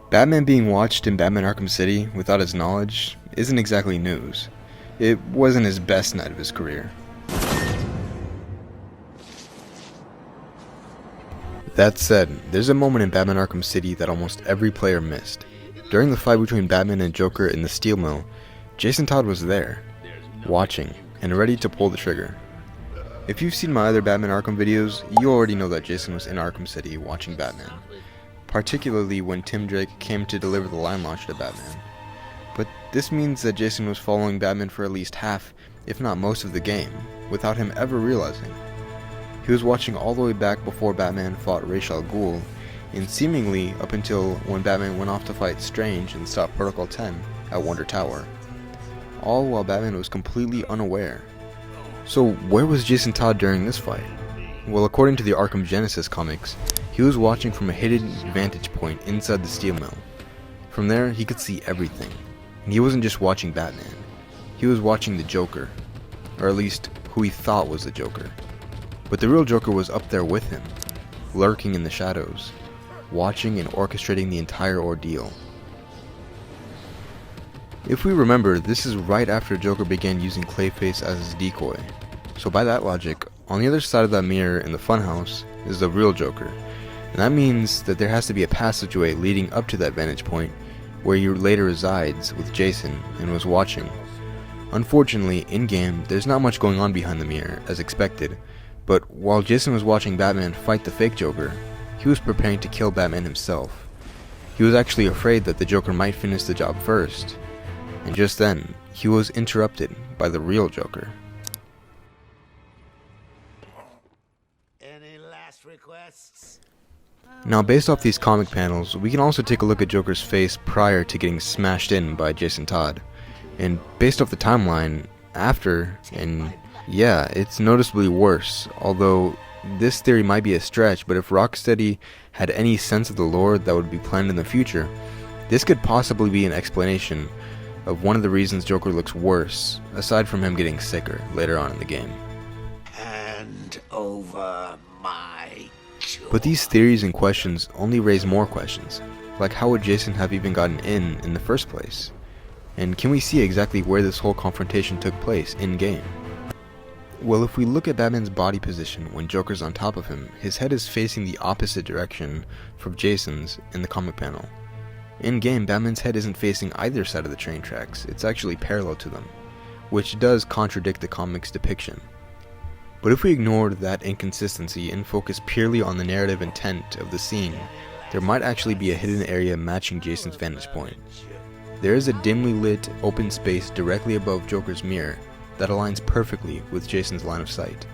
Batman being watched in Batman Arkham City without his knowledge isn't exactly news. It wasn't his best night of his career. That said, there's a moment in Batman Arkham City that almost every player missed. During the fight between Batman and Joker in the steel mill, Jason Todd was there, watching, and ready to pull the trigger. If you've seen my other Batman Arkham videos, you already know that Jason was in Arkham City watching Batman, particularly when Tim Drake came to deliver the line launch to Batman. But this means that Jason was following Batman for at least half, if not most of the game, without him ever realizing. He was watching all the way back before Batman fought Ra's al Ghul, and seemingly up until when Batman went off to fight Strange and stop Protocol 10 at Wonder Tower. All while Batman was completely unaware. So where was Jason Todd during this fight? Well, according to the Arkham Genesis comics, he was watching from a hidden vantage point inside the steel mill. From there, he could see everything. And he wasn't just watching Batman. He was watching the Joker. Or at least, who he thought was the Joker. But the real Joker was up there with him, lurking in the shadows, watching and orchestrating the entire ordeal. If we remember, this is right after Joker began using Clayface as his decoy. So by that logic, on the other side of that mirror in the funhouse is the real Joker. And that means that there has to be a passageway leading up to that vantage point where he later resides with Jason and was watching. Unfortunately, in-game, there's not much going on behind the mirror, as expected, but while Jason was watching Batman fight the fake Joker, he was preparing to kill Batman himself. He was actually afraid that the Joker might finish the job first. And just then, he was interrupted by the real Joker. Any last requests? Now, based off these comic panels, we can also take a look at Joker's face prior to getting smashed in by Jason Todd. And based off the timeline, after, and yeah, it's noticeably worse, although this theory might be a stretch, but if Rocksteady had any sense of the lore that would be planned in the future, this could possibly be an explanation of one of the reasons Joker looks worse, aside from him getting sicker later on in the game. Hand over my jewel. But these theories and questions only raise more questions, like how would Jason have even gotten in the first place? And can we see exactly where this whole confrontation took place in-game? Well, if we look at Batman's body position when Joker's on top of him, his head is facing the opposite direction from Jason's in the comic panel. In-game, Batman's head isn't facing either side of the train tracks, it's actually parallel to them, which does contradict the comic's depiction. But if we ignore that inconsistency and focus purely on the narrative intent of the scene, there might actually be a hidden area matching Jason's vantage point. There is a dimly lit, open space directly above Joker's mirror that aligns perfectly with Jason's line of sight.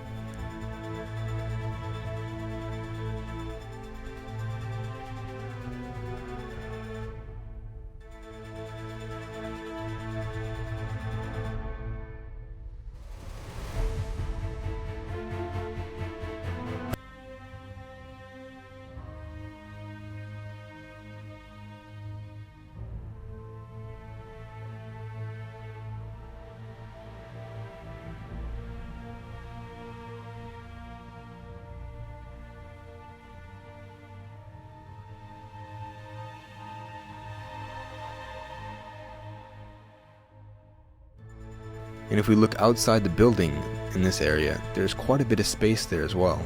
And if we look outside the building in this area, there's quite a bit of space there as well,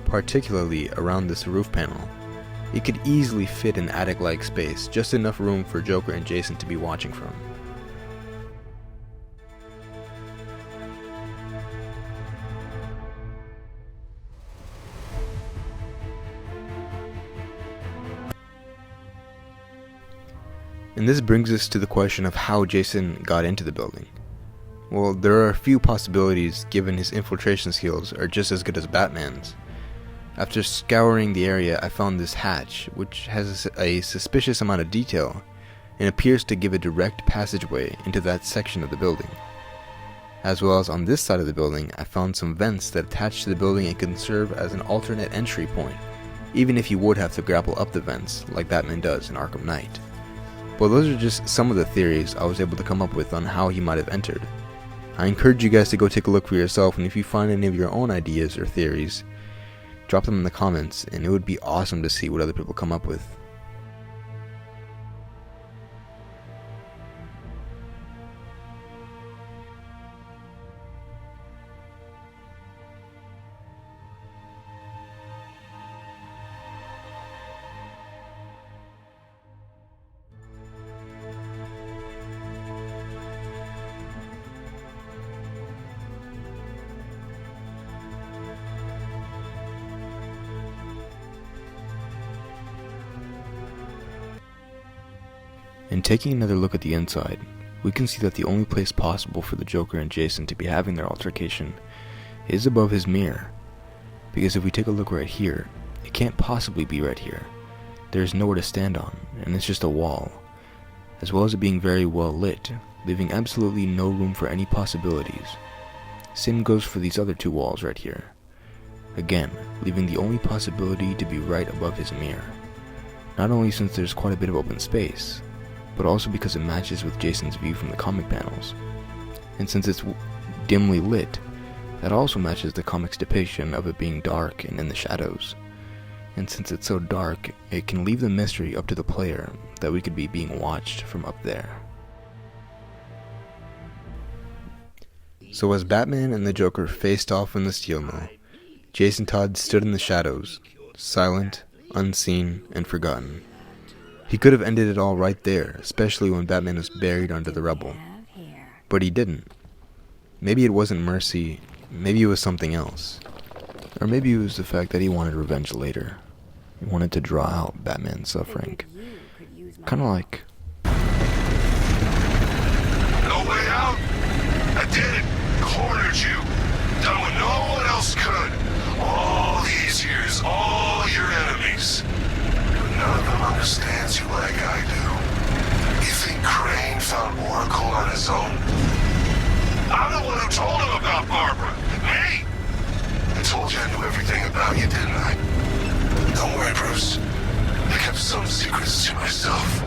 particularly around this roof panel. It could easily fit an attic-like space, just enough room for Joker and Jason to be watching from. And this brings us to the question of how Jason got into the building. Well, there are a few possibilities given his infiltration skills are just as good as Batman's. After scouring the area, I found this hatch, which has a suspicious amount of detail, and appears to give a direct passageway into that section of the building. As well as on this side of the building, I found some vents that attach to the building and can serve as an alternate entry point, even if you would have to grapple up the vents, like Batman does in Arkham Knight. But those are just some of the theories I was able to come up with on how he might have entered. I encourage you guys to go take a look for yourself, and if you find any of your own ideas or theories, drop them in the comments, and it would be awesome to see what other people come up with. And taking another look at the inside, we can see that the only place possible for the Joker and Jason to be having their altercation is above his mirror. Because if we take a look right here, it can't possibly be right here. There's nowhere to stand on, and it's just a wall, as well as it being very well lit, leaving absolutely no room for any possibilities. Same goes for these other two walls right here. Again, leaving the only possibility to be right above his mirror. Not only since there's quite a bit of open space, but also because it matches with Jason's view from the comic panels. And since it's dimly lit, that also matches the comic's depiction of it being dark and in the shadows. And since it's so dark, it can leave the mystery up to the player that we could be being watched from up there. So as Batman and the Joker faced off in the steel mill, Jason Todd stood in the shadows, silent, unseen, and forgotten. He could have ended it all right there, especially when Batman was buried under the rubble. But he didn't. Maybe it wasn't mercy, maybe it was something else. Or maybe it was the fact that he wanted revenge later. He wanted to draw out Batman's suffering. Kinda like... No way out? I did it! Cornered you! Done what no one else could! All these years, all your enemies. But none of them understands you like I do. You think Crane found Oracle on his own? I'm the one who told him about Barbara. Me! I told you I knew everything about you, didn't I? Don't worry, Bruce. I kept some secrets to myself.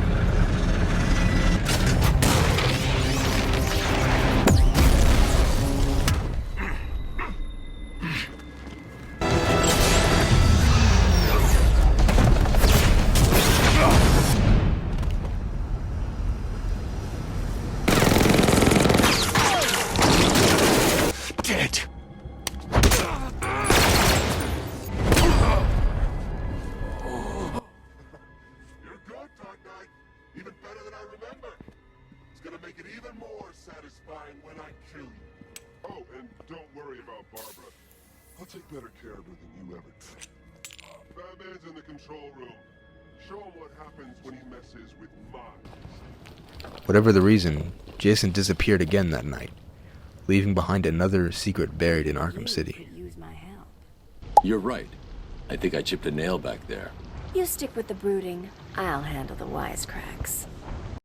Dead. Even better than I remember. It's gonna make it even more satisfying when I kill you. Oh, and don't worry about Barbara. I'll take better care of her than you ever did. Batman's in the control room. Show him what happens when he messes with mine. Whatever the reason, Jason disappeared again that night, leaving behind another secret buried in Arkham City. You're right. I think I chipped a nail back there. You stick with the brooding. I'll handle the wisecracks.